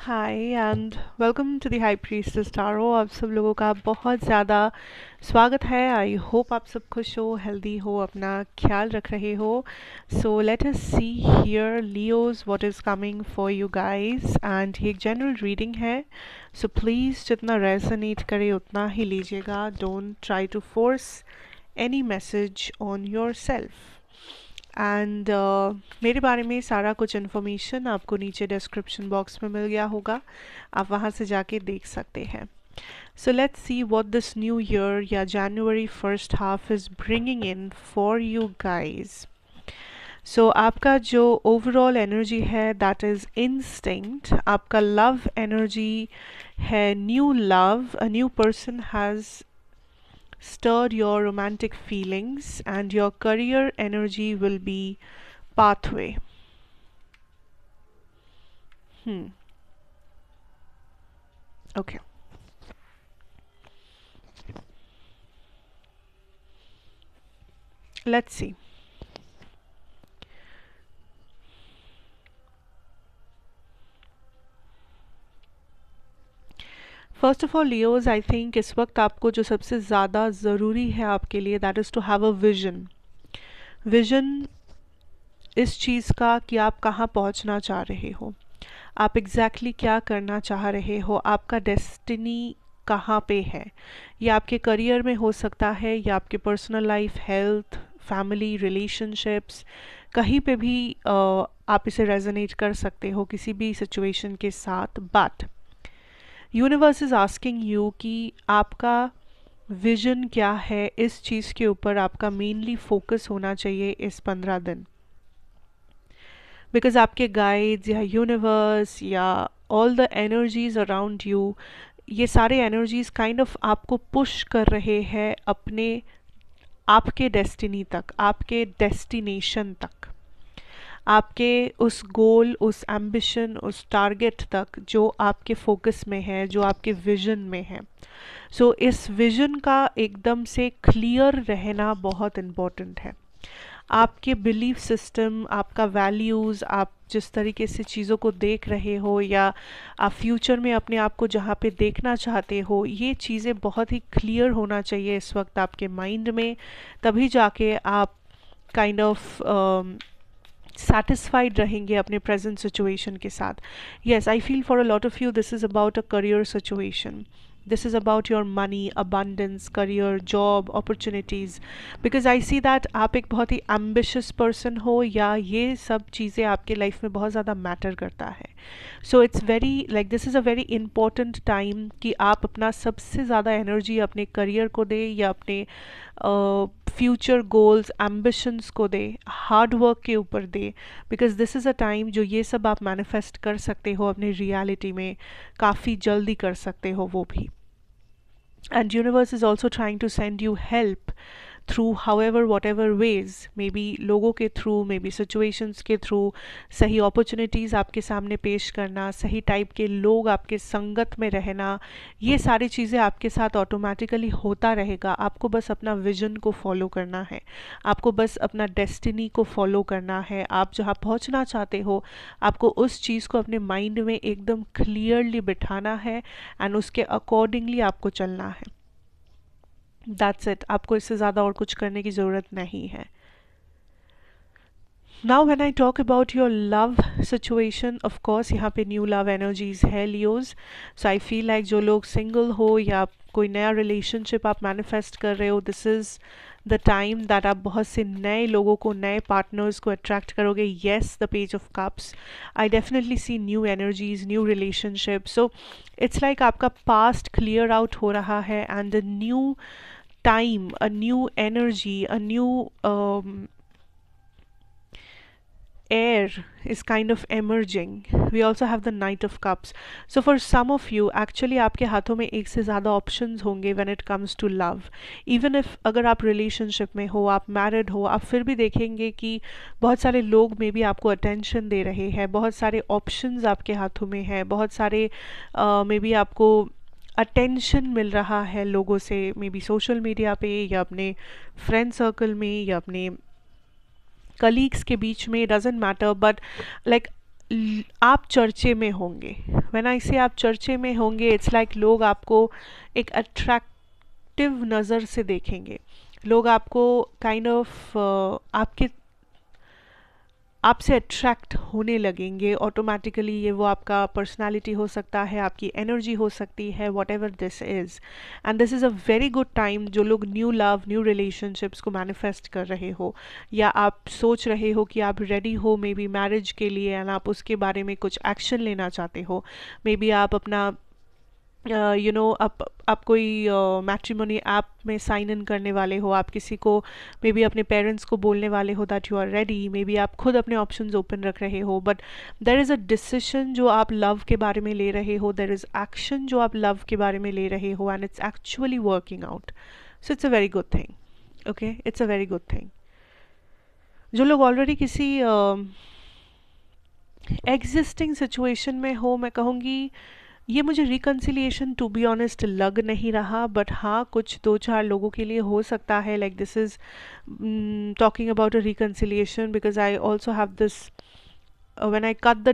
Hi and welcome to the high priestess tarot. आप सब लोगों का बहुत ज़्यादा स्वागत है। आई होप आप सब खुश हो, हेल्दी हो, अपना ख्याल रख रहे हो। So let us see here Leos what is coming for you guys. And ये एक जनरल रीडिंग है, सो प्लीज़ जितना रेजोनेट करे उतना ही लीजिएगा। Don't try to force any message on yourself. And मेरे बारे में सारा कुछ इन्फॉर्मेशन आपको नीचे डिस्क्रिप्शन बॉक्स में मिल गया होगा, आप वहाँ से जाके देख सकते हैं। So let's see what this new year या January first half is bringing in for you guys. So आपका जो ओवरऑल एनर्जी है दैट इज़ इंस्टिंक्ट। आपका लव एनर्जी है new love, a new person has stirred your romantic feelings, and your career energy will be pathway. Okay, let's see. First of all Leos, I think इस वक्त आपको जो सबसे ज़्यादा ज़रूरी है आपके लिए that is to have a vision. Vision इस चीज़ का कि आप कहाँ पहुँचना चाह रहे हो, आप एग्जैक्टली क्या करना चाह रहे हो, आपका डेस्टिनी कहाँ पे है। ये आपके करियर में हो सकता है या आपके personal life, health, family, relationships, कहीं पे भी आप इसे रेजोनेट कर सकते हो किसी भी सिचुएशन के साथ। But universe is asking you कि आपका विजन क्या है, इस चीज़ के ऊपर आपका मेनली फोकस होना चाहिए इस 15 दिन। बिकॉज आपके गाइड्स या यूनिवर्स या all the energies around you, ये सारे एनर्जीज काइंड ऑफ आपको पुश कर रहे हैं अपने आपके डेस्टिनी तक, आपके डेस्टिनेशन तक, आपके उस गोल, उस एम्बिशन, उस टारगेट तक जो आपके फोकस में है, जो आपके विजन में है। सो इस विजन का एकदम से क्लियर रहना बहुत इम्पॉर्टेंट है। आपके बिलीफ सिस्टम, आपका वैल्यूज़, आप जिस तरीके से चीज़ों को देख रहे हो या आप फ्यूचर में अपने आप को जहाँ पे देखना चाहते हो, ये चीज़ें बहुत ही क्लियर होना चाहिए इस वक्त आपके माइंड में। तभी जाके आप काइंड ऑफ satisfied रहेंगे अपने प्रेजेंट सिचुएशन के साथ। Yes, I feel for a lot of you this is about a career situation, this is about your money, abundance, career, job, opportunities, because I see that आप एक बहुत ही ambitious person हो या ये सब चीज़ें आपके लाइफ में बहुत ज़्यादा मैटर करता है। So it's very like this is a very important time कि आप अपना सबसे ज़्यादा एनर्जी अपने करियर को दे या अपने फ्यूचर गोल्स, एम्बिशंस को दे, हार्ड वर्क के ऊपर दे। Because this is a time जो ये सब आप मैनिफेस्ट कर सकते हो अपने रियलिटी में, काफ़ी जल्दी कर सकते हो वो भी। And universe is also trying to send you help through however whatever ways, maybe लोगों के थ्रू, maybe situations के थ्रू, सही opportunities आपके सामने पेश करना, सही टाइप के लोग आपके संगत में रहना, ये सारी चीज़ें आपके साथ ऑटोमेटिकली होता रहेगा। आपको बस अपना विजन को फॉलो करना है, आपको बस अपना डेस्टिनी को फॉलो करना है। आप जहाँ पहुँचना चाहते हो, आपको उस चीज़ को अपने माइंड में एकदम क्लियरली बिठाना है एंड उसके अकॉर्डिंगली आपको चलना है। दैट्स इट, आपको इससे ज़्यादा और कुछ करने की ज़रूरत नहीं है। Now when I talk about your love situation, of course यहाँ पे न्यू लव एनर्जीज है Leos. So I feel like जो लोग सिंगल हो या कोई नया रिलेशनशिप आप मैनिफेस्ट कर रहे हो, this is the time that आप बहुत से नए लोगों को, नए पार्टनर्स को अट्रैक्ट करोगे। Yes, the page of cups, I definitely see new energies, new relationship. So it's like आपका पास्ट क्लियर आउट हो रहा है and a new time, a new energy, a new air is kind of emerging. We also have the Knight of Cups. So for some of you, actually आपके हाथों में एक से ज़्यादा options होंगे when it comes to love. Even if अगर आप relationship में हो, आप married हो, आप फिर भी देखेंगे कि बहुत सारे लोग मे बी आपको attention दे रहे हैं, बहुत सारे options आपके हाथों में हैं, बहुत सारे मे बी आपको अटेंशन मिल रहा है लोगों से, मे बी सोशल मीडिया पे या अपने फ्रेंड सर्कल में या अपने कलीग्स के बीच में, डजेंट मैटर, बट लाइक आप चर्चे में होंगे व्हेन आई से आप चर्चे में होंगे, इट्स लाइक लोग आपको एक अट्रैक्टिव नज़र से देखेंगे, लोग आपको काइंड ऑफ आपसे अट्रैक्ट होने लगेंगे ऑटोमेटिकली। ये वो आपका पर्सनालिटी हो सकता है, आपकी एनर्जी हो सकती है, what ever this is. And this is a very good time जो लोग न्यू लव, न्यू रिलेशनशिप्स को मैनिफेस्ट कर रहे हो, या आप सोच रहे हो कि आप रेडी हो मे बी मैरिज के लिए एंड आप उसके बारे में कुछ एक्शन लेना चाहते हो। मे बी आप अपना आप कोई मैट्रिमोनी ऐप में साइन इन करने वाले हो, आप किसी को मे बी अपने पेरेंट्स को बोलने वाले हो that you are ready, maybe आप खुद अपने ऑप्शंस ओपन रख रहे हो, but there is a decision जो आप लव के बारे में ले रहे हो, देर इज़ एक्शन जो आप लव के बारे में ले रहे हो, and it's actually working out. So it's a very good thing, okay, it's a very good thing. जो लोग ऑलरेडी किसी एग्जिस्टिंग सिचुएशन में हो, मैं कहूँगी ये मुझे रिकन्सिलिएशन टू बी ऑनेस्ट लग नहीं रहा, बट हाँ कुछ 2-4 लोगों के लिए हो सकता है। Like this is talking about a reconciliation because I also have this, when I cut the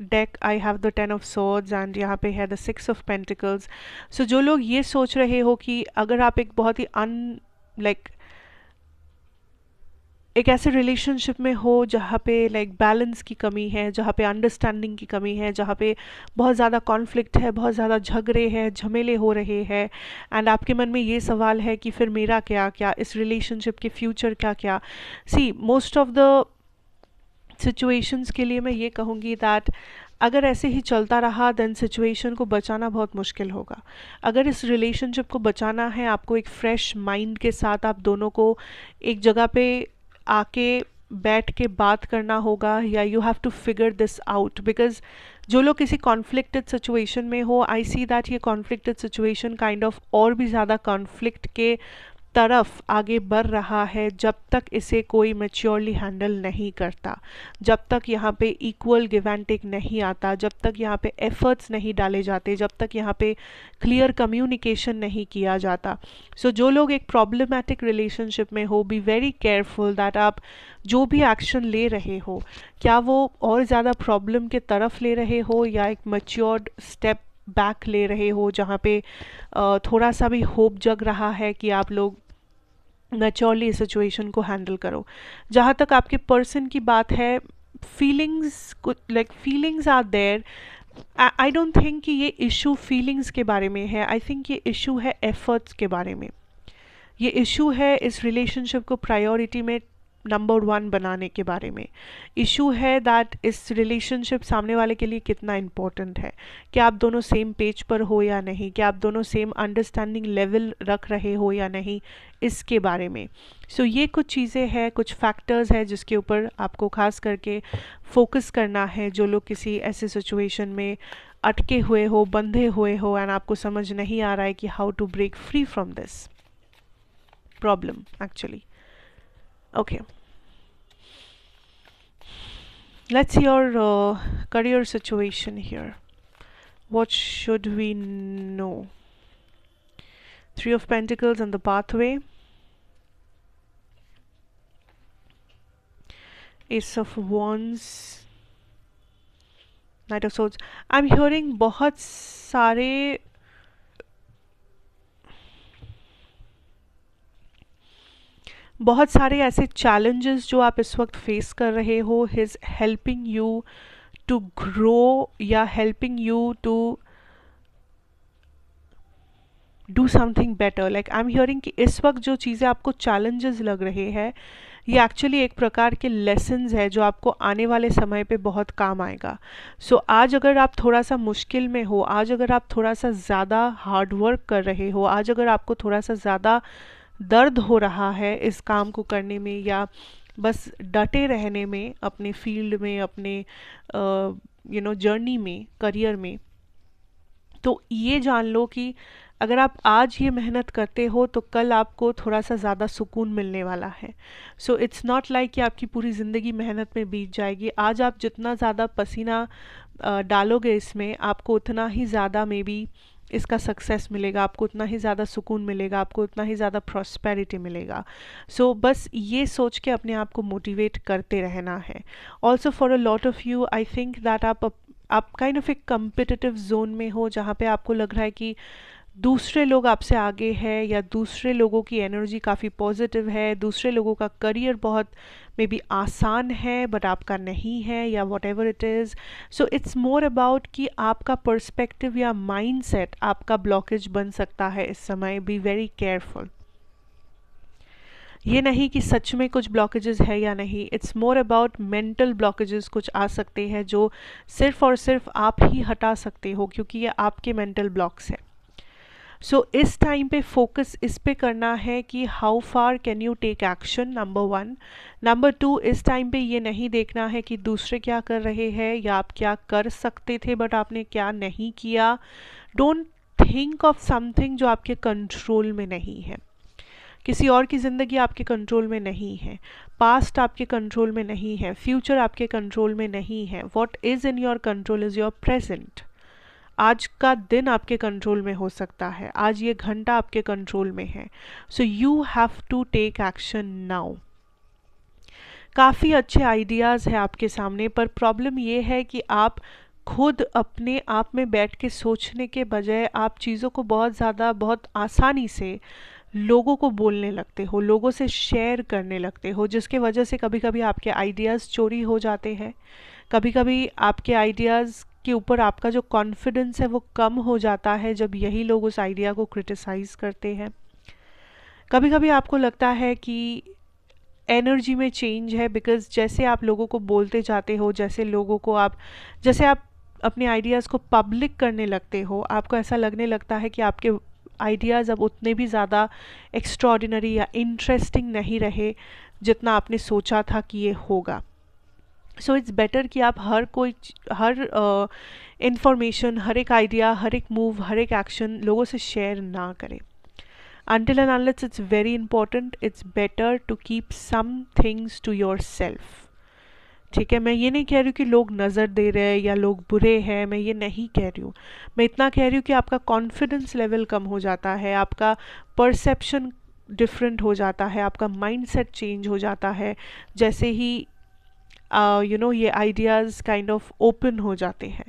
deck I have the 10 of swords and यहाँ पे है द 6 ऑफ पेंटिकल्स। सो जो लोग ये सोच रहे हो कि अगर आप एक बहुत ही एक ऐसे रिलेशनशिप में हो जहाँ पे लाइक बैलेंस की कमी है, जहाँ पे अंडरस्टैंडिंग की कमी है, जहाँ पे बहुत ज़्यादा कॉन्फ्लिक्ट है, बहुत ज़्यादा झगड़े हैं, झमेले हो रहे हैं, एंड आपके मन में ये सवाल है कि फिर मेरा क्या क्या, इस रिलेशनशिप के फ्यूचर क्या क्या। सी मोस्ट ऑफ द सिचुएशंस के लिए मैं ये कहूँगी दैट अगर ऐसे ही चलता रहा देन सिचुएशन को बचाना बहुत मुश्किल होगा। अगर इस रिलेशनशिप को बचाना है, आपको एक फ्रेश माइंड के साथ आप दोनों को एक जगह पे आके बैठ के बात करना होगा, या you have to figure this out. Because जो लोग किसी कॉन्फ्लिक्टेड सिचुएशन में हो, आई सी दैट ये कॉन्फ्लिक्टेड सिचुएशन काइंड ऑफ और भी ज़्यादा कॉन्फ्लिक्ट के तरफ आगे बढ़ रहा है जब तक इसे कोई मैच्योरली हैंडल नहीं करता, जब तक यहाँ पे इक्वल गिव एंड टेक नहीं आता, जब तक यहाँ पे एफर्ट्स नहीं डाले जाते, जब तक यहाँ पे क्लियर कम्युनिकेशन नहीं किया जाता। सो जो लोग एक प्रॉब्लमैटिक रिलेशनशिप में हो, बी वेरी केयरफुल दैट आप जो भी एक्शन ले रहे हो, क्या वो और ज़्यादा प्रॉब्लम के तरफ ले रहे हो या एक मैच्योर्ड स्टेप बैक ले रहे हो, जहाँ पे थोड़ा सा भी होप जग रहा है कि आप लोग मैच्योरली इस सिचुएशन को हैंडल करो। जहाँ तक आपके पर्सन की बात है, feelings are there. I don't think कि ये इशू फीलिंग्स के बारे में है, आई थिंक ये इशू है एफर्ट्स के बारे में। ये इशू है इस रिलेशनशिप को प्रायोरिटी में नंबर 1 बनाने के बारे में। इशू है दैट इस रिलेशनशिप सामने वाले के लिए कितना इम्पोर्टेंट है, क्या आप दोनों सेम पेज पर हो या नहीं, क्या आप दोनों सेम अंडरस्टैंडिंग लेवल रख रहे हो या नहीं, इसके बारे में। सो ये कुछ चीज़ें हैं, कुछ फैक्टर्स हैं जिसके ऊपर आपको खास करके फोकस करना है। जो लोग किसी ऐसे सिचुएशन में अटके हुए हो, बंधे हुए हो, एंड आपको समझ नहीं आ रहा है कि how to break free from this problem actually. Okay, let's see your career situation here. What should we know? 3 of Pentacles and the pathway. Ace of Wands. Knight of Swords. I'm hearing बहुत सारे ऐसे challenges जो आप इस वक्त face कर रहे हो, he's helping you to grow या helping you to do something better. Like I am hearing कि इस वक्त जो चीज़ें आपको चैलेंजेस लग रहे हैं, ये एक्चुअली एक प्रकार के लेसन्स है जो आपको आने वाले समय पे बहुत काम आएगा। सो आज अगर आप थोड़ा सा मुश्किल में हो, आज अगर आप थोड़ा सा ज़्यादा हार्ड वर्क कर रहे हो, आज अगर आपको थोड़ा सा ज़्यादा दर्द हो रहा है इस काम को करने में, या बस डटे रहने में अपने फील्ड में, अपने जर्नी में, करियर में, तो ये जान लो कि अगर आप आज ये मेहनत करते हो तो कल आपको थोड़ा सा ज़्यादा सुकून मिलने वाला है। सो इट्स नॉट लाइक कि आपकी पूरी ज़िंदगी मेहनत में बीत जाएगी। आज आप जितना ज़्यादा पसीना डालोगे इसमें, आपको उतना ही ज़्यादा मे बी इसका सक्सेस मिलेगा, आपको उतना ही ज़्यादा सुकून मिलेगा, आपको उतना ही ज़्यादा प्रॉस्पेरिटी मिलेगा। सो बस ये सोच के अपने आप को मोटिवेट करते रहना है। Also for a lot of you I think that आप आप काइंड ऑफ एक कम्पिटिटिव जोन में हो जहाँ पे आपको लग रहा है कि दूसरे लोग आपसे आगे है, या दूसरे लोगों की एनर्जी काफ़ी पॉजिटिव है, दूसरे लोगों का करियर बहुत मे बी आसान है बट आपका नहीं है, या what ever it is. So it's more about कि आपका पर्सपेक्टिव या माइंडसेट आपका ब्लॉकेज बन सकता है इस समय. Be very careful. ये नहीं कि सच में कुछ ब्लॉकेजेस है या नहीं, it's more about mental blockages कुछ आ सकते हैं जो सिर्फ और सिर्फ आप ही हटा सकते हो, क्योंकि ये आपके मेंटल ब्लॉक्स हैं. सो इस टाइम पे फोकस इस पे करना है कि how far can you take action, number 1. Number 2, इस टाइम पे ये नहीं देखना है कि दूसरे क्या कर रहे हैं या आप क्या कर सकते थे बट आपने क्या नहीं किया. डोंट थिंक ऑफ समथिंग जो आपके कंट्रोल में नहीं है. किसी और की ज़िंदगी आपके कंट्रोल में नहीं है, पास्ट आपके कंट्रोल में नहीं है, फ्यूचर आपके कंट्रोल में नहीं है. What is in your control is your present. आज का दिन आपके कंट्रोल में हो सकता है, आज ये घंटा आपके कंट्रोल में है. So you have to take action now. काफ़ी अच्छे आइडियाज़ हैं आपके सामने, पर प्रॉब्लम ये है कि आप खुद अपने आप में बैठ के सोचने के बजाय आप चीज़ों को बहुत ज़्यादा बहुत आसानी से लोगों को बोलने लगते हो, लोगों से शेयर करने लगते हो, जिसके वजह से कभी कभी आपके आइडियाज़ चोरी हो जाते हैं. कभी कभी आपके आइडियाज़ के ऊपर आपका जो कॉन्फिडेंस है वो कम हो जाता है जब यही लोग उस आइडिया को क्रिटिसाइज़ करते हैं. कभी कभी आपको लगता है कि एनर्जी में चेंज है, बिकॉज़ जैसे आप लोगों को बोलते जाते हो, जैसे आप अपने आइडियाज़ को पब्लिक करने लगते हो, आपको ऐसा लगने लगता है कि आपके आइडियाज़ अब उतने भी ज़्यादा एक्स्ट्रॉर्डिनरी या इंटरेस्टिंग नहीं रहे जितना आपने सोचा था कि ये होगा. सो इट्स बेटर कि आप हर इंफॉर्मेशन, हर एक आइडिया, हर एक मूव, हर एक एक्शन लोगों से शेयर ना करें. Until and unless it's very important, it's better to keep some things to yourself. ठीक है, मैं ये नहीं कह रही हूँ कि लोग नज़र दे रहे हैं या लोग बुरे हैं, मैं ये नहीं कह रही हूँ. मैं इतना कह रही हूँ कि आपका कॉन्फिडेंस लेवल कम हो जाता है, आपका परसेप्शन डिफरेंट हो जाता है, आपका माइंडसेट चेंज हो जाता है जैसे ही ये आइडियाज़ काइंड ऑफ ओपन हो जाते हैं.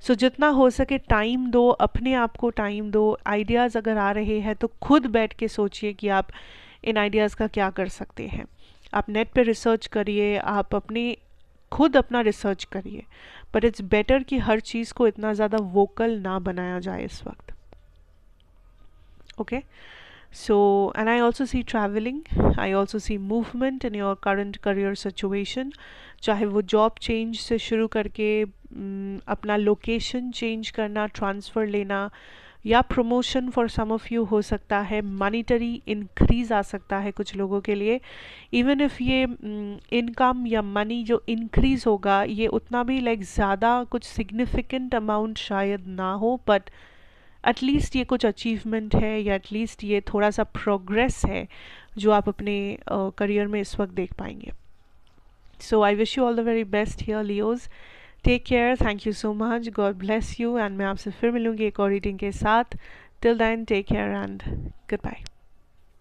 सो जितना हो सके टाइम दो, अपने आप को टाइम दो. आइडियाज़ अगर आ रहे हैं तो खुद बैठ के सोचिए कि आप इन आइडियाज़ का क्या कर सकते हैं. आप नेट पे रिसर्च करिए, आप खुद अपना रिसर्च करिए, बट इट्स बेटर कि हर चीज़ को इतना ज़्यादा वोकल ना बनाया जाए इस वक्त. Okay. So, and I also see traveling, I also see movement in your current career situation. चाहे वो जॉब चेंज से शुरू करके अपना लोकेशन चेंज करना, ट्रांसफ़र लेना, या promotion for some of you हो सकता है, मनीटरी इंक्रीज़ आ सकता है कुछ लोगों के लिए. इवन इफ़ ये इनकम या मनी जो इंक्रीज़ होगा ये उतना भी ज़्यादा कुछ सिग्निफिकेंट अमाउंट शायद ना हो, बट एटलीस्ट ये कुछ अचीवमेंट है, या एटलीस्ट ये थोड़ा सा प्रोग्रेस है जो आप अपने करियर में इस वक्त देख पाएंगे. So I wish you all the very best here Leos. Take care, thank you so much, God bless you, and मैं आपसे फिर मिलूंगी एक और रीडिंग के साथ. Till then take care and good bye.